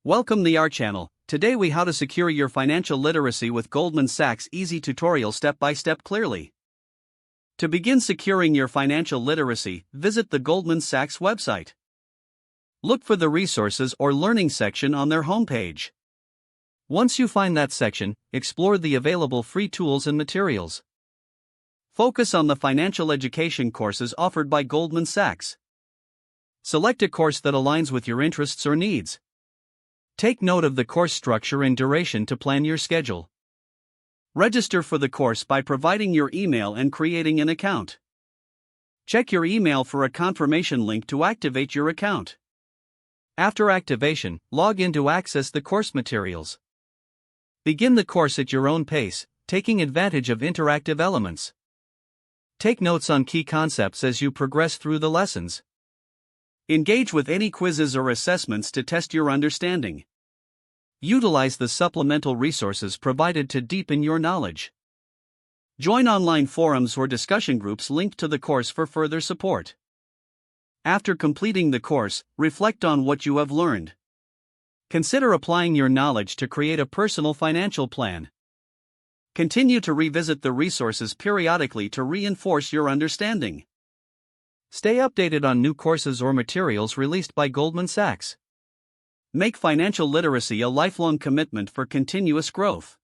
Welcome to our channel. Today we how to secure your financial literacy with Goldman Sachs easy tutorial step by step clearly. To begin securing your financial literacy, visit the Goldman Sachs website. Look for the resources or learning section on their homepage. Once you find that section, explore the available free tools and materials. Focus on the financial education courses offered by Goldman Sachs. Select a course that aligns with your interests or needs. Take note of the course structure and duration to plan your schedule. Register for the course by providing your email and creating an account. Check your email for a confirmation link to activate your account. After activation, log in to access the course materials. Begin the course at your own pace, taking advantage of interactive elements. Take notes on key concepts as you progress through the lessons. Engage with any quizzes or assessments to test your understanding. Utilize the supplemental resources provided to deepen your knowledge. Join online forums or discussion groups linked to the course for further support. After completing the course, reflect on what you have learned. Consider applying your knowledge to create a personal financial plan. Continue to revisit the resources periodically to reinforce your understanding. Stay updated on new courses or materials released by Goldman Sachs. Make financial literacy a lifelong commitment for continuous growth.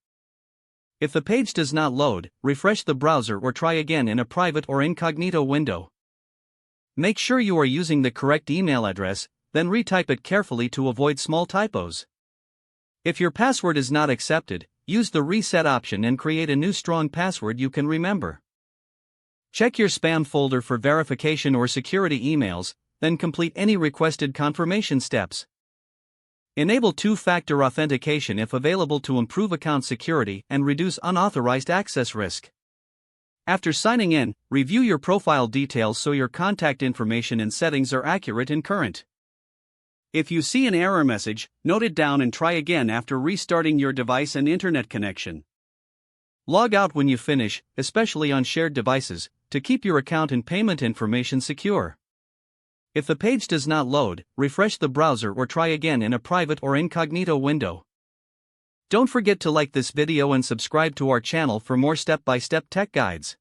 If the page does not load, refresh the browser or try again in a private or incognito window. Make sure you are using the correct email address, then retype it carefully to avoid small typos. If your password is not accepted, use the reset option and create a new strong password you can remember. Check your spam folder for verification or security emails, then complete any requested confirmation steps. Enable two-factor authentication if available to improve account security and reduce unauthorized access risk. After signing in, review your profile details so your contact information and settings are accurate and current. If you see an error message, note it down and try again after restarting your device and internet connection. Log out when you finish, especially on shared devices, to keep your account and payment information secure. If the page does not load, refresh the browser or try again in a private or incognito window. Don't forget to like this video and subscribe to our channel for more step-by-step tech guides.